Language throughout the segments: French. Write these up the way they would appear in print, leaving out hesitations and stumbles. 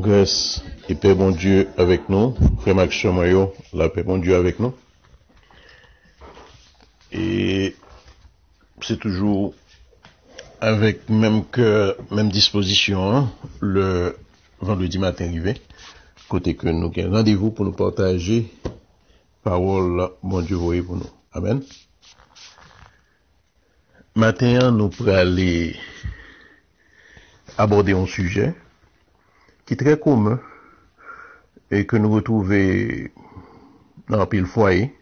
Grâce et paix bon Dieu avec nous. Frère Max Chamoyo, la paix bon Dieu avec nous. Et c'est toujours avec même cœur, même disposition, hein, le vendredi matin arrivé, côté que nous avons rendez-vous pour nous partager parole bon Dieu voyez pour nous. Amen. Matin, nous pourrons aller aborder un sujet qui est très commun et que nous retrouvons dans pile foyer.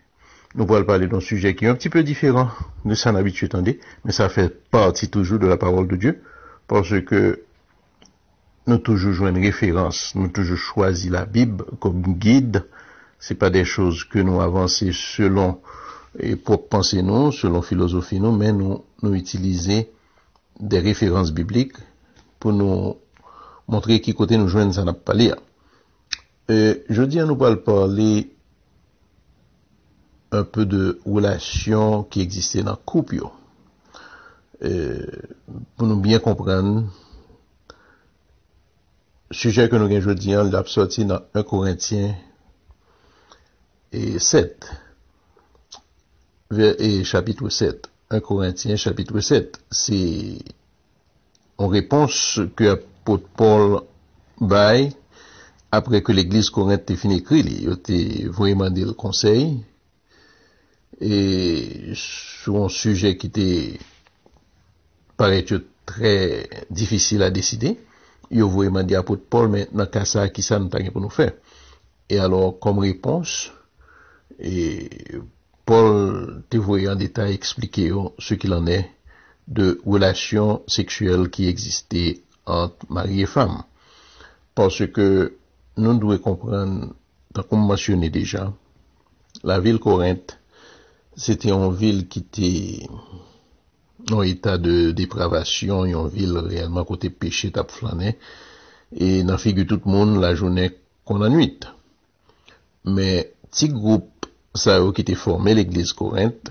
Nous pourrons parler d'un sujet qui est un petit peu différent de ça d'habitude, mais ça fait partie toujours de la parole de Dieu, parce que nous toujours jouons une référence, nous toujours choisi la Bible comme guide. C'est pas des choses que nous avançons selon et pour penser nous, selon philosophie nous, mais nous utiliser des références bibliques pour nous montrer qui côté nous joignent ça n'a pas lire. Je dis à nous parler un peu de relations qui existaient dans le couple, pour nous bien comprendre sujet que nous avons aujourd'hui, l'a sorti dans 1 Corinthiens et 7 et chapitre 7. 1 Corinthiens chapitre 7, c'est en réponse que l'apôtre Paul baille après que l'église Corinthe ait fini écrit, il était vraiment dit le conseil et sur un sujet qui était paraît très difficile à décider. Il a vraiment dit à l'apôtre Paul, mais dans cas ça, qui ça nous t'a pour nous faire? Et alors, comme réponse, et Paul te voyait en détail expliquer ce qu'il en est de relations sexuelles qui existaient entre mari et femme. Parce que nous devons comprendre, comme mentionné déjà, la ville Corinthe, c'était une ville qui était en état de dépravation, une ville réellement côté péché tap flâné, et dans figure tout le monde la journée qu'on a nuit. Mais petit groupe ça qui était formé l'église Corinthe,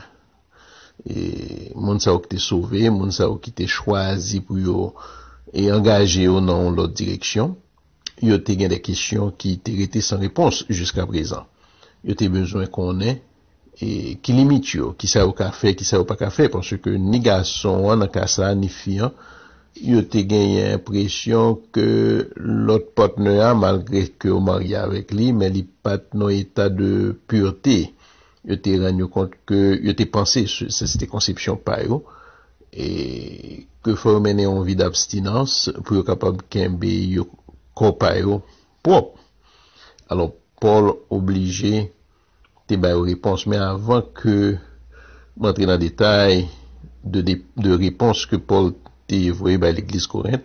et moun ça qui était sauvé, moun ça qui était choisi pour yo et engagé dans l'autre direction, yo te gen des questions qui étaient sans réponse jusqu'à présent. Yo te besoin qu'on ait et qui limite yo, qui ça au café, qui ça au pas café, parce que ni garçon, ni kassa, ni fille, yo te gagné l'impression que l'autre partenaire, malgré que au marié avec lui, mais il pas dans état de pureté. Yo te rendu compte que, yo te pensé, c'était conception par yo, et que faut mener une vie d'abstinence pour être capable kembe yo corps propre. Alors, Paul obligé te ba réponse, mais avant que m'entrer dans le détail de réponse que Paul te voyé par l'église Corinthe,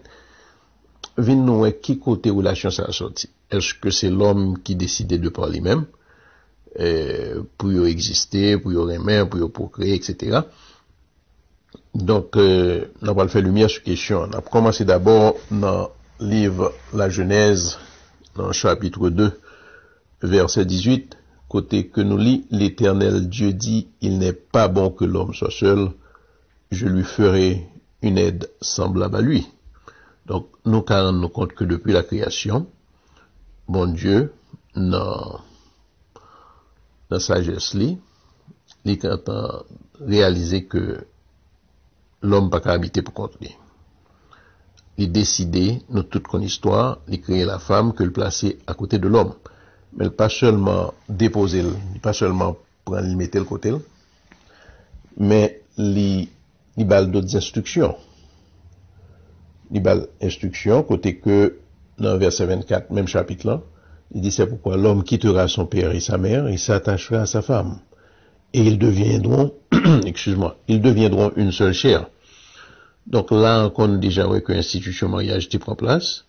vin nous qui côté relation ça a sorti. Est-ce que c'est l'homme qui décidait de par lui-même, pour y exister, pour y aimer, pour y procréer, etc. Donc, on va faire lumière sur question. On a commencé d'abord dans le livre La Genèse, dans le chapitre 2, verset 18, côté que nous lit, l'Éternel Dieu dit, il n'est pas bon que l'homme soit seul, je lui ferai une aide semblable à lui. Donc, nous rendons compte que depuis la création, bon Dieu, dans sagesse li, il a réalisé que l'homme pas qu'à habiter pour contre lui. Il décidé, nous toute une histoire, il créer la femme que le placer à côté de l'homme. Mais pas seulement déposer, pas seulement prendre le mettre le côté, mais il bal d'autres instructions. Il bal instructions côté que dans verset 24, même chapitre là, il dit c'est pourquoi l'homme quittera son père et sa mère et s'attachera à sa femme. Et ils deviendront, ils deviendront une seule chair. Donc là, on a déjà vu que l'institution mariage qui prend place,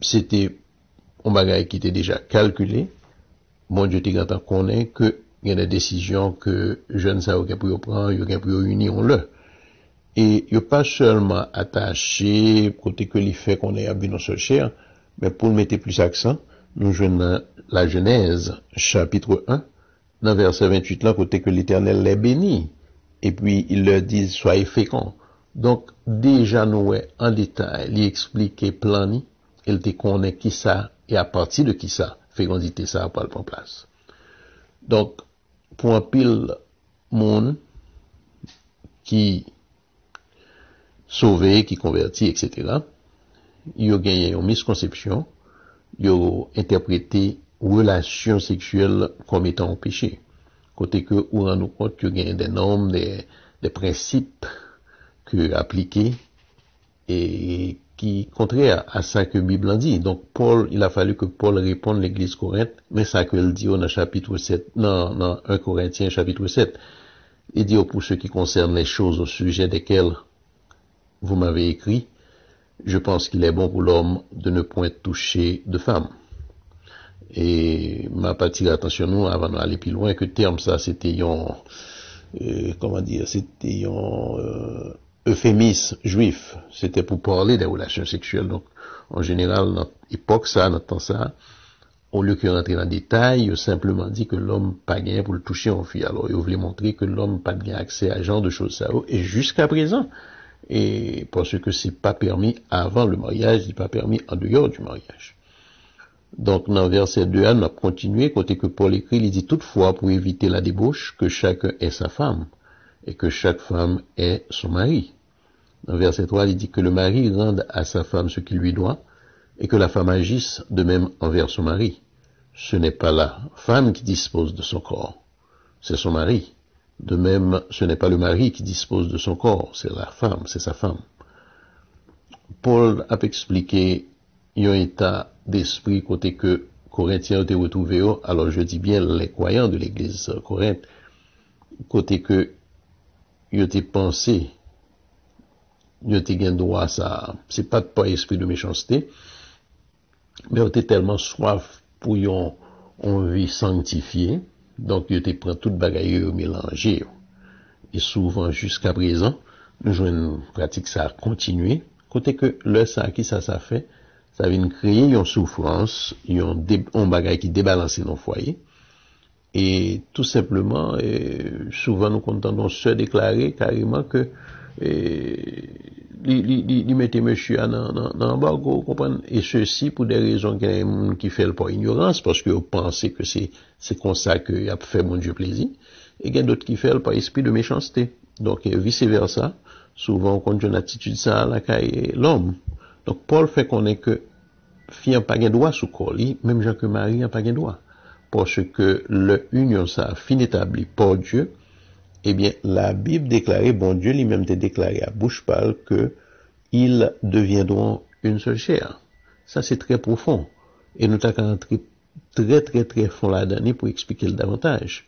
c'était un bagage qui était déjà calculé. Bon Dieu, t'es content qu'on ait que il y a des décisions que jeunes ça ou pour prendre, il y a pour unir le. Et il n'y a pas seulement attaché côté que il fait qu'on ait habité une seule chair, mais pour mettre plus accent, nous jouons dans la Genèse, chapitre 1, dans verset 28 là, côté que l'Éternel les bénit. Et puis, il leur dit, soyez féconds. Donc, déjà, nous, en détail, il explique plan elle te connaît qui ça, et à partir de qui ça, fécondité ça pas le prendre place. Donc, pour un pile monde qui sauvé, qui converti, etc., il a gagné une misconception, il a interprété relation sexuelle comme étant un péché. Côté que, on rend compte qu'il y a des normes, des principes que appliqués et qui contraire à ça que la Bible en dit. Donc, il a fallu que Paul réponde à l'église Corinthe, mais ça qu'il dit dans chapitre 7, non, 1 Corinthiens chapitre 7. Il dit pour ceux qui concernent les choses au sujet desquelles vous m'avez écrit, je pense qu'il est bon pour l'homme de ne point toucher de femme. Et m'a pas tiré attention nous avant d'aller plus loin que terme ça c'était c'était un euphémisme juif. C'était pour parler des relations sexuelles. Donc, en général, dans l'époque ça, dans temps ça, au lieu de rentrer dans le détail, il simplement dit que l'homme pas gain pour le toucher en fille. Alors, il voulait montrer que l'homme pas gain accès à ce genre de choses ça. Et jusqu'à présent, et parce que c'est pas permis avant le mariage, c'est pas permis en dehors du mariage. Donc, dans verset 2, on a continué, côté que Paul écrit, il dit toutefois, pour éviter la débauche, que chacun ait sa femme, et que chaque femme ait son mari. Dans verset 3, il dit que le mari rende à sa femme ce qu'il lui doit, et que la femme agisse de même envers son mari. Ce n'est pas la femme qui dispose de son corps, c'est son mari. De même, ce n'est pas le mari qui dispose de son corps, c'est la femme, c'est sa femme. Paul a expliqué un état d'esprit côté que Corinthiens ont été retrouvés, alors je dis bien les croyants de l'église Corinthe, côté que ils ont été pensés, ils ont été gain droit ça, c'est pas esprit de méchanceté, mais ils ont été tellement soif pour une vie sanctifiée, donc ils ont été prend toute bagaille mélangée. Et souvent, jusqu'à présent, nous jouons une pratique ça a continué, côté que le ça qui ça fait, ça vient créer une souffrance, un bagage qui débalance dans le foyer. Et tout simplement, souvent nous entendons se déclarer carrément que il mettait monsieur dans l'embargo, comprendre. Et ceci pour des raisons qui fait par ignorance, parce que vous pensez que c'est comme ça qu'il a fait mon Dieu plaisir. Et il y a d'autres qui fait par esprit de méchanceté. Donc, vice versa, souvent, on a une attitude ça à la caille l'homme. Donc, Paul fait qu'on est que fille n'a pas de droit sous corps, même Jean que Marie n'a pas de droit. Parce que l'union, ça, fin établie par Dieu, eh bien, la Bible déclarait, bon Dieu lui-même t'a déclaré à bouche pâle que ils deviendront une seule chair. Ça, c'est très profond. Et nous t'avons rentré très, très, très fond là-dedans pour expliquer le davantage.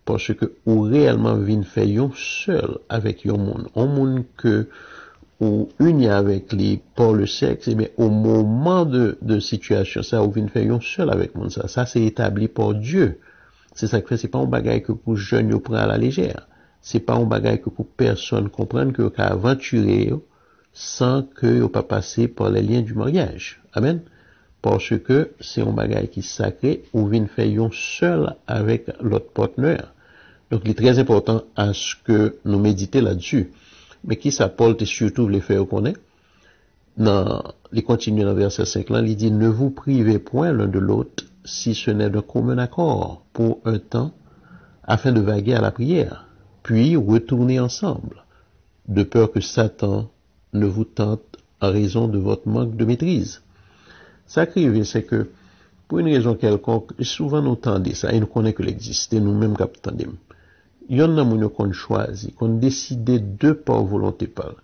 Parce que, ou réellement vin fait yon seul avec yon monde que, ou uni avec les par le sexe, eh bien, au moment de situation, ça, ou vin fait yon seul avec monde ça. Ça, c'est établi par Dieu. C'est ça que fait, c'est pas un bagage que pour jeunes yon prend à la légère. C'est pas un bagage que pour personne comprendre que yon ka aventurer sans que yon pas passer par les liens du mariage. Amen. Parce que c'est un bagage qui est sacré ou vient faire yon seul avec l'autre partenaire. Donc, il est très important à ce que nous méditions là-dessus. Mais qui ça, Paul, surtout les faire connaître? Non, il continue dans verset 5 là, il dit, ne vous privez point l'un de l'autre si ce n'est d'un commun accord pour un temps afin de vaguer à la prière, puis retourner ensemble, de peur que Satan ne vous tente en raison de votre manque de maîtrise. Ça arrive, c'est que, pour une raison quelconque, souvent nous tendons ça, et nous connaissons que l'existe, nous-mêmes qu'attendons. Il y en a qui ont choisi, qui ont décidé de par volonté par.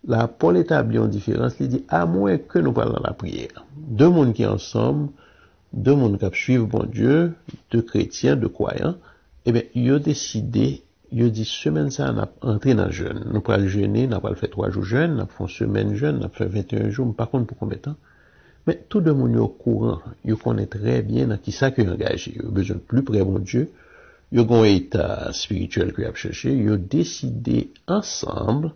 Là, Paul établit une différence, il dit, à moins que nous parlons dans la prière. Deux mondes qui ensemble, deux mondes qui suivent bon Dieu, deux chrétiens, deux croyants, eh bien, ils ont décidé, ils ont dit, semaine ça, on a entré dans le jeûne. Nous pas le jeûner, nous pas le fait 3 jours jeûne, nous fait semaine jeûne, nous fait 21 jours, par contre, pour combien de temps? Mais tout le monde est au courant, ils connaissent très bien dans qui ça qu'ils ont engagé. Ils ont besoin de plus près bon Dieu. Ils ont un état spirituel qu'ils ont cherché. Ils ont décidé ensemble,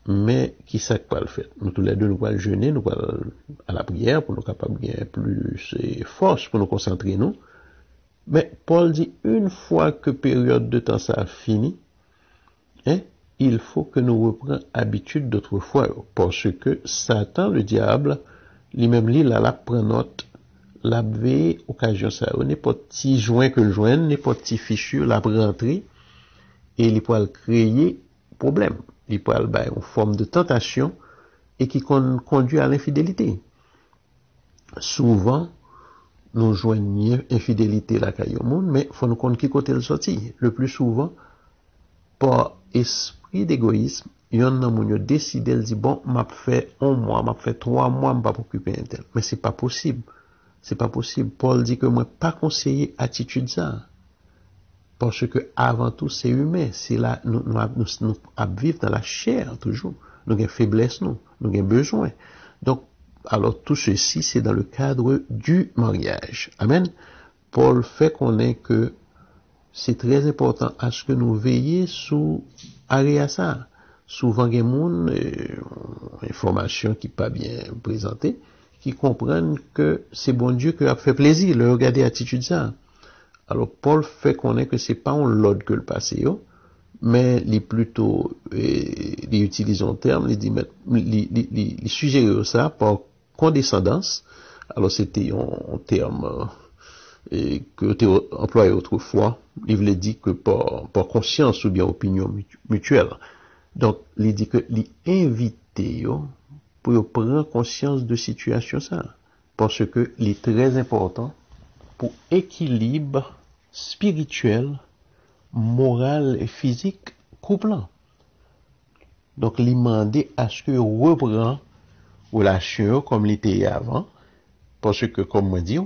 mais qui ça qu'on va le faire? Nous tous les deux, nous allons jeûner, nous allons à la prière pour nous capables de gagner plus force pour nous concentrer nous. Mais Paul dit, une fois que période de temps ça a fini, il faut que nous reprenions habitude d'autrefois, parce que Satan, le diable, lui-même la prend note, la veille, occasion ça, n'importe petit joint que le joint, n'importe petit fichu, la rentrer, et il peut créer problème. Il peut avoir une forme de tentation, et qui conduit à l'infidélité. Souvent, nous joignons infidélité la caille au monde, mais il faut nous compte qui côté le sorti. Le plus souvent, par esprit d'égoïsme, il y en a qui décidé de dire, bon, m'a fait 1 mois, m'a fait 3 mois, m'a pas occupé un tel. Mais c'est pas possible. C'est pas possible. Paul dit que moi, pas conseiller attitude ça. Parce que, avant tout, c'est humain. C'est là, nous vivons dans la chair, toujours. Nous avons faiblesse, nous avons besoin. Donc, alors tout ceci, c'est dans le cadre du mariage. Amen. Paul fait connaître que c'est très important à ce que nous veillions sous arrêt à ça. Souvent, il y a des gens, information qui n'est pas bien présentée, qui comprennent que c'est bon Dieu qui a fait plaisir, de regarder l'attitude ça. Alors, Paul fait connaître que c'est pas un l'ordre que le passé, mais il plutôt, il utilise un terme, il dit, il suggère ça par condescendance. Alors, c'était un terme, que tu employé autrefois, il voulait dire que par conscience ou bien opinion mutuelle. Donc, il dit que l'invité pour prendre conscience de situation ça, parce que il est très important pour équilibre spirituel, moral et physique couplant. Donc, il demandait à ce que reprend relation comme il était avant, parce que, comme moi dis,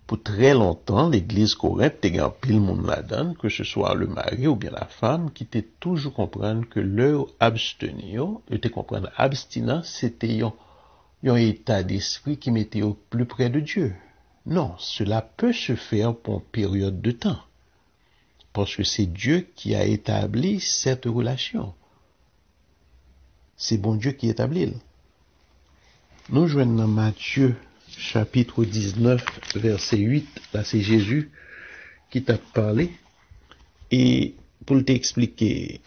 pour très longtemps, l'église corinthe était un pile monde là-dedans, que ce soit le mari ou bien la femme, qui était toujours comprendre que leur abstenir, était comprendre abstinence, c'était un état d'esprit qui mettait au plus près de Dieu. Non, cela peut se faire pour une période de temps. Parce que c'est Dieu qui a établi cette relation. C'est bon Dieu qui établit. Nous joignons dans Matthieu, chapitre 19, verset 8. Là, c'est Jésus qui t'a parlé. Et pour t'expliquer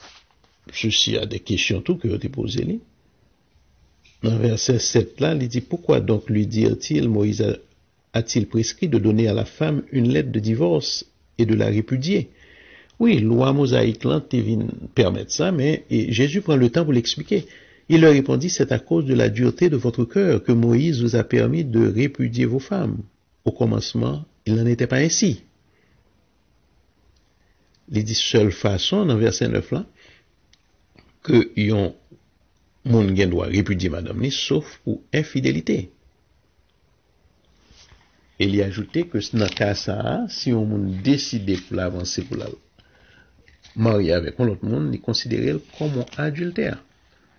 ceci, à des questions tout que tu posé là. Dans verset 7 là, il dit, pourquoi donc lui dire-t-il, Moïse a-t-il prescrit de donner à la femme une lettre de divorce et de la répudier? Oui, loi mosaïque là, permettre ça, mais Jésus prend le temps pour l'expliquer. Il leur répondit, c'est à cause de la dureté de votre cœur que Moïse vous a permis de répudier vos femmes. Au commencement, il n'en était pas ainsi. Il dit seule façon, dans verset 9 là, que yon moun gen doit répudier madame ni, sauf pour infidélité. Et il a ajouté que dans le cas ça, si on moun décide pour l'avancer pour la marier avec un autre monde, il considère comme un adultère.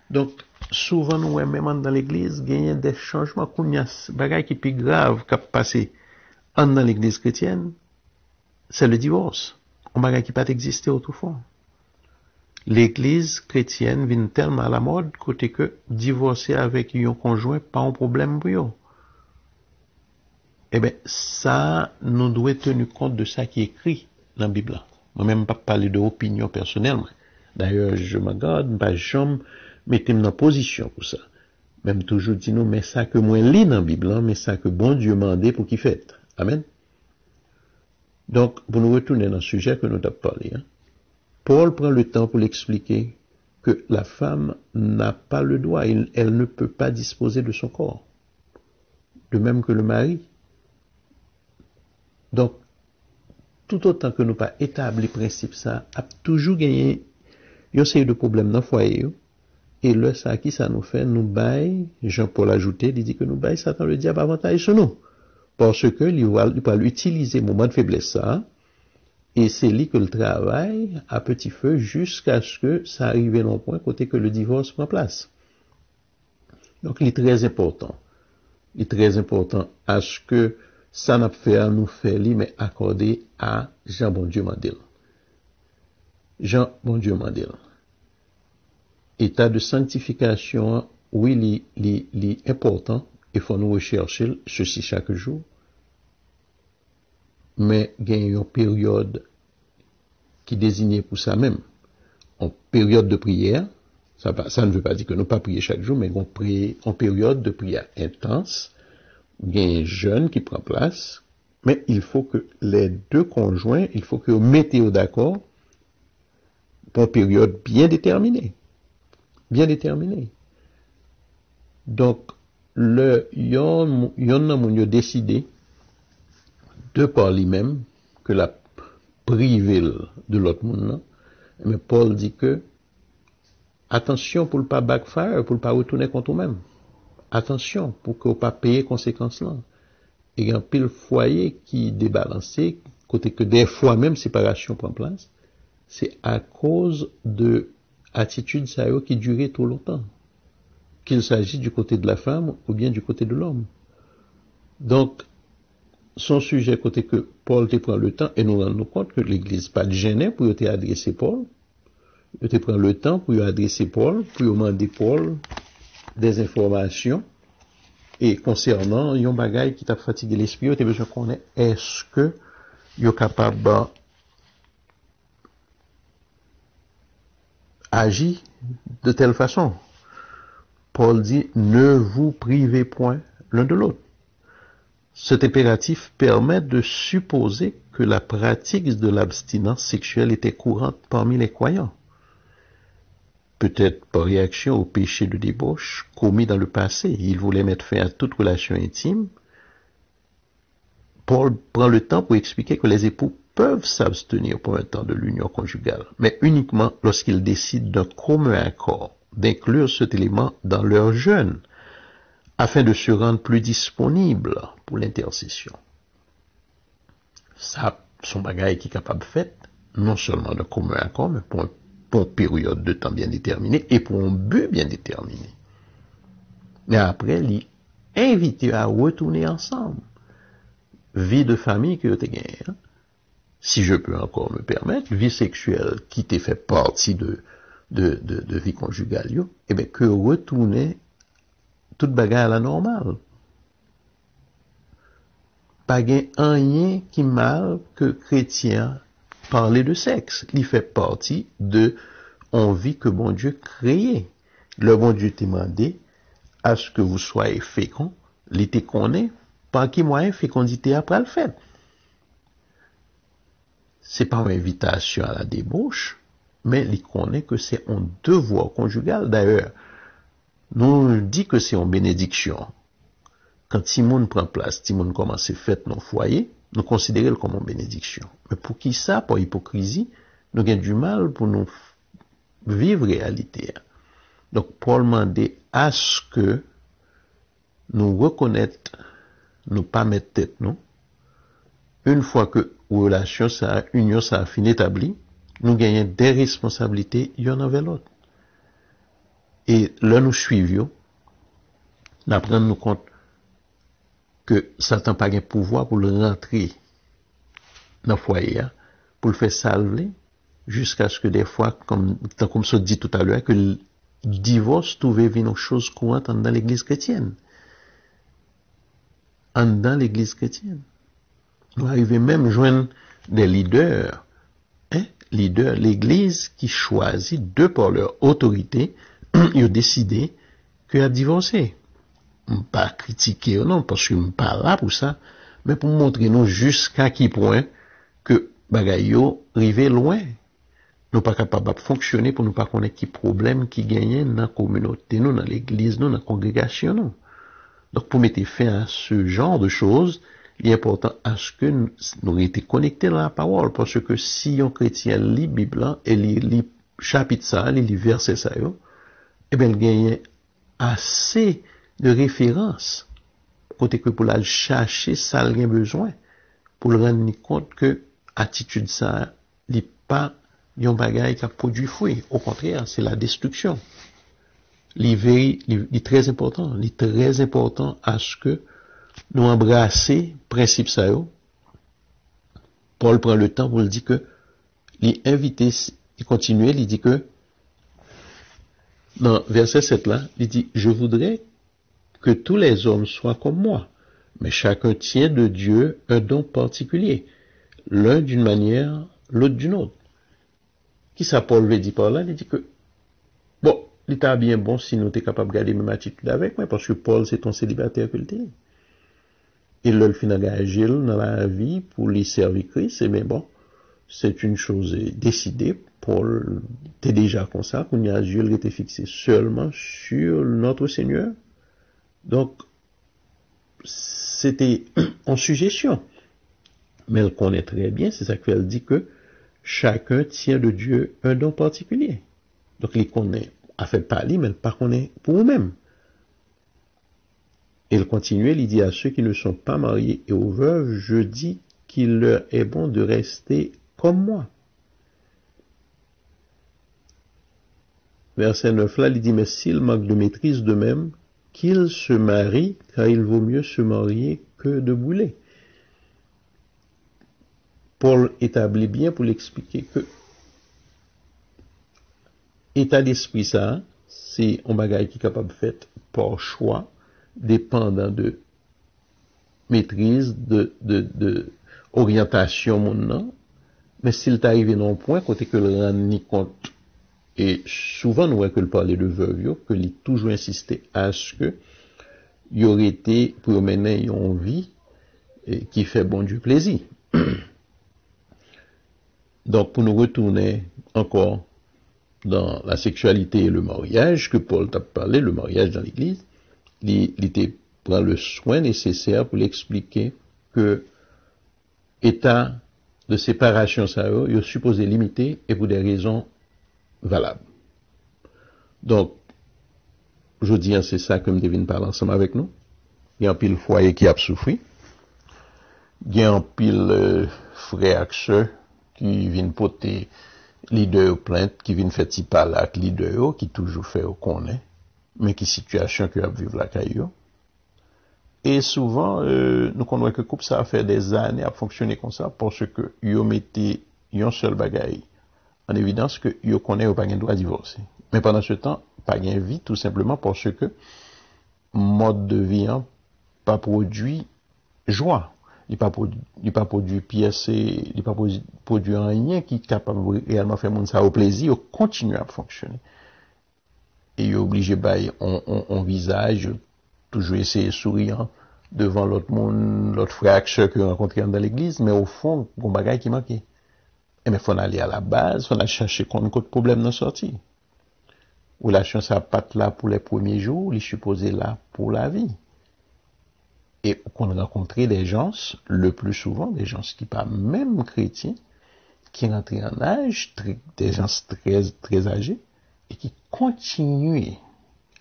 Donc, souvent, nous, même dans l'église, il y a des changements, qu'il y a des bagages qui sont plus graves qui passé dans l'église chrétienne, c'est le divorce. Un bagage qui n'a pas existé autrefois. L'église chrétienne vient tellement à la mode, côté que divorcer avec un conjoint, pas un problème pour eux. Eh bien, ça, nous devons tenir compte de ça qui est écrit dans la Bible. Moi-même, pas parler de opinion personnelle. D'ailleurs, je me garde, pas jamais mettez dans position pour ça. Même toujours dit nous, mais ça que moi lis dans la Bible, mais ça que bon Dieu m'a demandé pour qu'il fait. Amen. Donc, pour nous retourner dans le sujet que nous avons parlé, Paul prend le temps pour l'expliquer que la femme n'a pas le droit, elle ne peut pas disposer de son corps. De même que le mari. Donc, tout autant que nous pas établi le principe ça, a toujours gagné une série de problèmes dans le foyer. Et le ça qui ça nous fait, nous baille, Jean-Paul ajouté, il dit que nous baille Satan le diable avantage sur nous. Parce que il va utiliser le moment de faiblesse ça, et c'est lui que le travail à petit feu jusqu'à ce que ça arrive à un point côté que le divorce prend place. Donc il est très important. Il est très important à ce que ça n'a pas fait à nous faire lui, mais accordé à Jean bon Dieu Mandel. Jean bon Dieu Mandel. État de sanctification, oui, il est important, il faut nous rechercher ceci chaque jour, mais il y a une période qui est désignée pour ça même. En période de prière, ça ne veut pas dire que nous pas prier chaque jour, mais on prie en période de prière intense, il y a un jeune qui prend place, mais il faut que les deux conjoints, il faut que vous mettez d'accord pour une période bien déterminée. Bien déterminée. Donc, yon nan yo décidé de par lui-même que la privé de l'autre monde, mais Paul dit que attention pour ne pas backfire, pour ne pas retourner contre vous-même. Attention pour que vous ne pas payer conséquences là. Et il y a un pile foyer qui débalancé, côté que des fois même séparation prend place, c'est à cause de attitude ça qui durait trop longtemps. Qu'il s'agisse du côté de la femme ou bien du côté de l'homme. Donc, son sujet côté que Paul te prend le temps, et nous rendons compte que l'Église pas de gêner pour te adresser Paul, il te prend le temps pour adresser Paul, pour demander Paul des informations, et concernant yon bagay qui t'a fatigué l'esprit, tu as besoin qu'on ait, est-ce que yon capable d'agir de telle façon? Paul dit, ne vous privez point l'un de l'autre. Cet impératif permet de supposer que la pratique de l'abstinence sexuelle était courante parmi les croyants. Peut-être par réaction au péché de débauche commis dans le passé. Il voulait mettre fin à toute relation intime. Paul prend le temps pour expliquer que les époux peuvent s'abstenir pour un temps de l'union conjugale, mais uniquement lorsqu'ils décident d'un commun accord d'inclure cet élément dans leur jeûne, afin de se rendre plus disponible pour l'intercession. Ça, son bagage qui est capable de faire, non seulement d'un commun accord, mais pour une période de temps bien déterminée et pour un but bien déterminé. Mais après, il est invité à retourner ensemble. Vie de famille que tu as gagné, si je peux encore me permettre, vie sexuelle qui t'est fait partie de vie conjugale, eh bien, que retourner toute bagarre à la normale. Pas gain rien qui mal que chrétien parler de sexe. Il fait partie de envie que bon Dieu créé. Le bon Dieu t'a demandé à ce que vous soyez féconds, l'été qu'on est, par qui moyen fécondité après le fait. C'est pas une invitation à la débauche, mais il connaît que c'est un devoir conjugal. D'ailleurs, nous dit que c'est une bénédiction. Quand Timon prend place, Timon commence à faire dans le foyer, nous considérons comme une bénédiction. Mais pour qui ça, par hypocrisie, nous avons du mal pour nous vivre réalité. Donc, Paul demandait à ce que nous reconnaître, nous pas mettre tête, non? Une fois que relation, ça, union, ça a fini établi, nous gagnons des responsabilités, il y en avait l'autre. Et là, nous suivions, nous apprenons nous compte que Satan n'a pas de pouvoir pour le rentrer dans le foyer, pour le faire salver, jusqu'à ce que des fois, comme ça dit tout à l'heure, que le divorce trouvait une chose courante dans l'église chrétienne. Dans l'église chrétienne. Nous arrivons même à joindre des leaders, l'église qui choisit, de par leur autorité, ils ont décidé qu'ils ont divorcé. Pas critiquer ou non, parce que je ne suis pas là pour ça, mais pour montrer nous jusqu'à quel point que bagayo arrivé loin. Nous pas capables de fonctionner pour nous pas connaître qui problème qui gagne dans la communauté, nous, dans l'église, nous, dans la congrégation, nous. Donc, pour mettre fin à ce genre de choses, il est important à ce que nous étions connectés dans la parole, parce que si un chrétien lit la Bible et lit chapitre ça, lit verset ça, eh bien, il gagne assez de références, côté que pour la chercher, ça a besoin, pour le rendre compte que attitude ça, n'est pas un bagage qui a produit fruit. Au contraire, c'est la destruction. Il est très important. Il est très important à ce que nous embrasser principe ça. Paul prend le temps pour le dire que il invité, il continue, il dit que dans verset 7 là, il dit, je voudrais que tous les hommes soient comme moi, mais chacun tient de Dieu un don particulier, l'un d'une manière, l'autre d'une autre. Qui ça Paul veut dire par là? Il dit que, bon, il est bien bon si nous sommes capables de garder même attitude avec moi, parce que Paul c'est ton célibataire que le dit. et le fin engagé dans la vie pour les servir Christ, mais bon, c'est une chose décidée. Paul était déjà comme ça, qu'on y a Dieu était fixé seulement sur notre Seigneur. Donc, c'était en suggestion. Mais elle connaît très bien, c'est ça qu'elle dit que chacun tient de Dieu un don particulier. Donc, il connaît, a fait parler, mais il ne connaît pas pour eux-mêmes. Elle continuait, il dit à ceux qui ne sont pas mariés et aux veuves, je dis qu'il leur est bon de rester comme moi. Verset 9 là, il dit, mais s'ils manquent de maîtrise d'eux-mêmes, qu'ils se marient, car il vaut mieux se marier que de brûler. Paul établit bien pour l'expliquer que état d'esprit ça, c'est un bagage qui est capable de faire par choix, dépendant de maîtrise, de orientation mon. Mais s'il t'arrive non point, côté que le rend ni compte, et souvent nous voyons que le parler de veuve, que il toujours insisté à ce que il aurait été pour mener une vie qui fait bon Dieu plaisir. Donc pour nous retourner encore dans la sexualité et le mariage, que Paul t'a parlé, le mariage dans l'église, il prend le soin nécessaire pour l'expliquer que état de séparation ça il est supposé limiter et pour des raisons valables. Donc, je dis, c'est ça que me devine parler ensemble avec nous. Il y a un pile foyer qui a souffert. Il y a un pile frère et sœur qui viennent porter leader plainte, qui viennent faire petit parler avec leader, qui toujours fait au connaît, mais qui situation que a vivre la caillou. Et souvent, nous connaissons que couple ça a fait des années à fonctionner comme ça parce que yo mettez un seul bagaille en évidence que yo connaît pas gain droit à divorcer. Mais pendant ce temps, pas gain vie tout simplement parce que mode de vie hein, pas produit joie, il pas produit pièces, il pas produit rien qui est capable réellement faire monde ça au plaisir, il continue à fonctionner. Et il est obligé bailler on visage toujours essayer souriant devant l'autre monde, l'autre frère que rencontré dans l'église, mais au fond, il y a un bagage qui manquait. Et mais faut aller à la base, faut aller chercher qu'on a problème dans sortie. Relation ça pas là pour les premiers jours, il est supposé là pour la vie. Et qu'on rencontrait des gens, le plus souvent, des gens qui pas même chrétiens, qui rentrent en âge, des gens très âgés, et qui continuent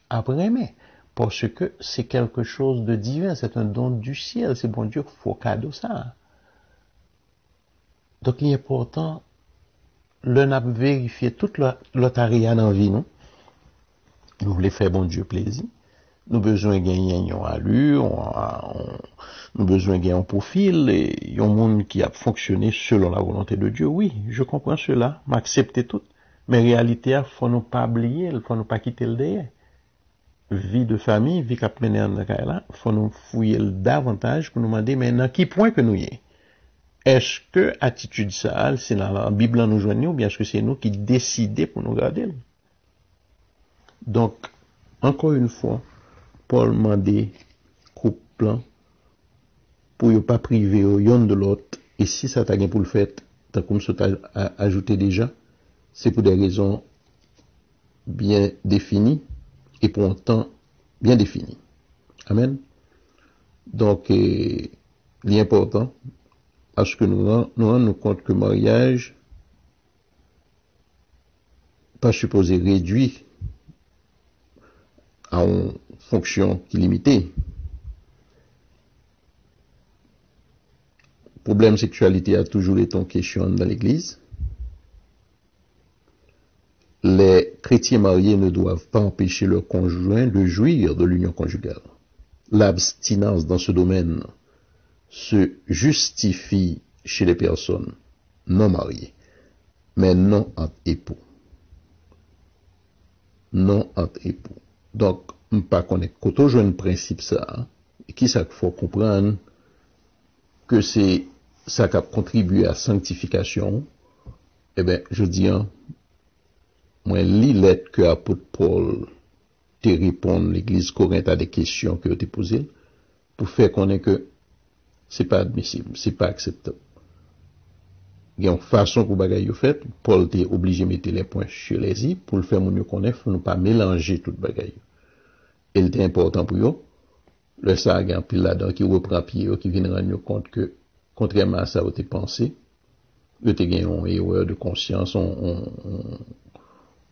après mais parce que c'est quelque chose de divin, c'est un don du ciel, c'est bon Dieu, faut cadeau ça. Donc, il est important, l'on a vérifié toute l'autre area dans la vie, non? Nous voulons faire bon Dieu plaisir. Nous besoin de gagner une allure, nous besoin de gagner un profil, et il y a un monde qui a fonctionné selon la volonté de Dieu. Oui, je comprends cela, m'accepter tout. Mais en réalité, il faut nous pas oublier, il faut nous pas quitter le derrière. Vie de famille, vie qu'a mené en là, faut nous fouiller davantage pour nous demander maintenant qui point que nous y est. Est-ce que attitude ça, c'est dans la Bible nous joignons ou bien est-ce que c'est nous qui décidons pour nous garder? Donc, encore une fois, Paul m'a dit couple pour ne pas priver l'un de l'autre. Et si ça t'a pour le fait, t'as comme ça t'as ajouté déjà, c'est pour des raisons bien définies et pour un temps bien défini. Amen. Donc, l'important, à ce que nous rendons compte que le mariage pas supposé réduire à une fonction qui est limitée. Problème sexualité a toujours été en question dans l'Église. Les chrétiens mariés ne doivent pas empêcher leur conjoint de jouir de l'union conjugale. L'abstinence dans ce domaine se justifie chez les personnes non mariées, mais non entre époux. Non entre époux. Donc, pas qu'on est quand on joue un principe ça, qui ça qu'il faut comprendre que c'est ça qui a contribué à la sanctification, eh bien, je dis, moi, lis lettre que l'apôtre Paul te répond l'église Corinthe à des questions que tu posées, pour faire connaître que c'est pas admissible, c'est pas acceptable. Il y a une façon pour bagaille yo fait, Paul était obligé de mettre les points sur les i pour le faire mon connaître, pour ne pas mélanger toute bagaille. Et c'était important pour eux. Le ça il y a un pile là-dedans qui reprend pied qui vient rendre compte que contrairement à ça vous t'es pensé, vous t'es gagné une erreur de conscience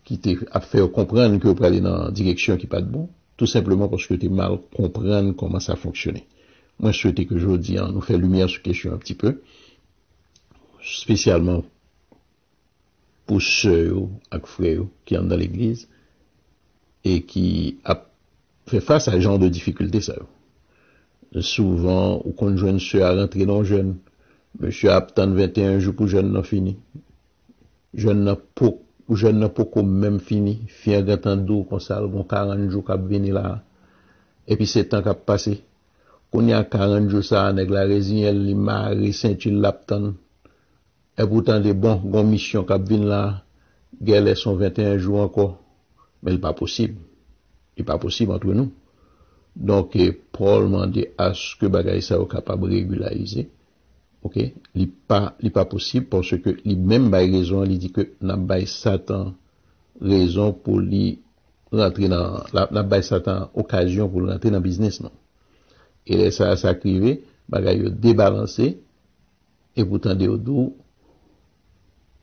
qui t'a fait comprendre que vous allez dans une direction qui n'est pas de bon, tout simplement parce que tu mal comprendre comment ça fonctionnait. Moi, je souhaitais que aujourd'hui, nous fait lumière sur la question un petit peu, spécialement pour ceux et frères qui sont dans l'église et qui a fait face à ce genre de difficultés. Ça. Souvent, ou qu'on jeune sœur à rentrer dans jeune, monsieur a attendre 21 jours pour jeune n'a fini. Jeune n'a pas même fini, fin gâtant d'eau comme ça, bon 40 jours qu'a venir là. Et puis c'est temps qu'a passé. Qu'on y a 40 jours ça, nèg la résine, li mari ceinture l'aptan. Et pourtant des bon mission qu'a venir là, gèle sont 21 jours encore. Mais il pas possible. Il pas possible entre nous. Donc Paul m'a dit à ce que bagay ça capable de régulariser. OK, il pas possible parce que il même by raison, il dit que n'a by Satan raison pour lui rentrer dans n'a by Satan occasion pour rentrer dans business non. Et ça arrivé, bagay yo débalancé et pourtant de dou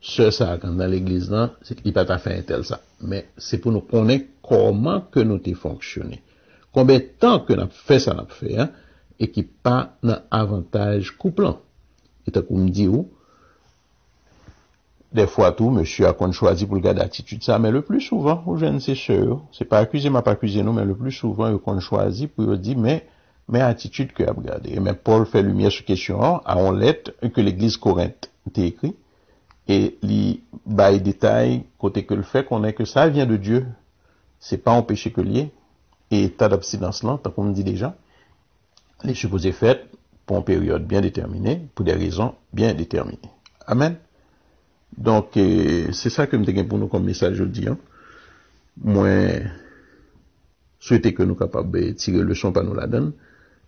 ce ça quand dans l'église là, c'est qu'il pas ta fait un tel ça. Mais c'est pour nous connaître comment que nous t'es fonctionné. Combien de temps que n'a fait ça n'a fait hein, et qui pas un avantage couplant. Et tant qu'on me dit où, des fois tout, monsieur a qu'on choisi pour le garder attitude ça, mais le plus souvent, aux jeunes c'est sûr, c'est pas accusé, m'a pas accusé nous, mais le plus souvent, qu'on choisit pour dire, mais attitude que a regardé. Et mais Paul fait lumière sur question à on lettre que l'église Corinthe t'est écrit, et li bail détail, côté que le fait qu'on est que ça vient de Dieu, c'est pas un péché que lié, et état d'abstinence là, tant qu'on me dit déjà, les supposés faits, pour une période bien déterminée, pour des raisons bien déterminées. Amen. Donc, c'est ça que je me pour nous comme message aujourd'hui. Hein. Moi, souhaiter que nous sommes capables de tirer le son par nous la donne.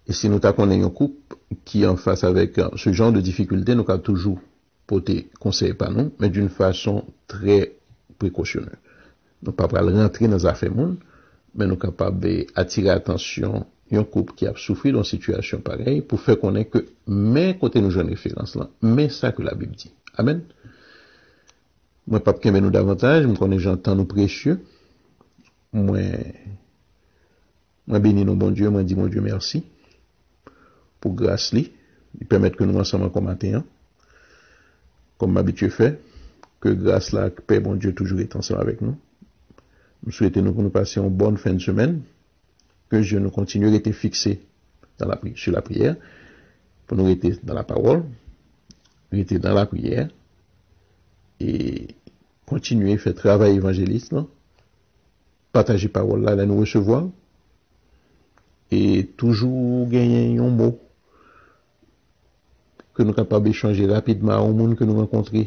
Et si nous avons un couple qui est en face avec ce genre de difficultés, nous avons toujours porter conseil par nous, mais d'une façon très précautionneuse. Nous ne pouvons pas rentrer dans les affaires monde, mais nous sommes capables d'attirer l'attention un couple qui a souffert dans une situation pareille pour faire connaître que, mais côté nous jeunes références là, mais ça que la Bible dit. Amen. Moi, pas qu'aimer nous davantage, moi connais j'entends nous précieux. Moi bénis nos bon Dieu, moi dis mon Dieu merci pour grâce li, il permet que nous ensemble comme matin, comme m'habitué fait, que grâce là, que Père bon Dieu toujours est ensemble avec nous. Nous souhaitons nous pour nous passer une bonne fin de semaine. Que Dieu nous continue à être fixé sur la prière, pour nous rester dans la parole, rester dans la prière, et continuer à faire travail évangéliste, partager parole là, nous recevoir, et toujours gagner un mot que nous sommes capables d'échanger rapidement au monde que nous rencontrons,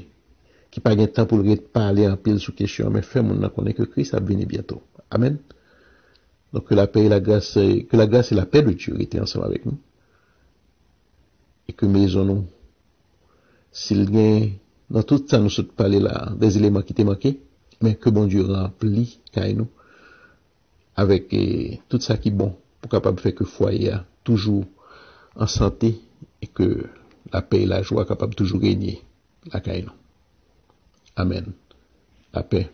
qui n'a pas de temps pour parler en pile sur question, mais fait mon connaît que Christ a béni bientôt. Amen. Donc que la paix et la grâce et la paix de Dieu étaient ensemble avec nous. Et que maisons s'il gagne dans tout ça nous sommes parlé là des éléments qui étaient manqués, mais que bon Dieu remplit car nous avec tout ça qui est bon pour capable faire que foyer a toujours en santé et que la paix et la joie capable toujours régner la caille nous. Amen. La paix.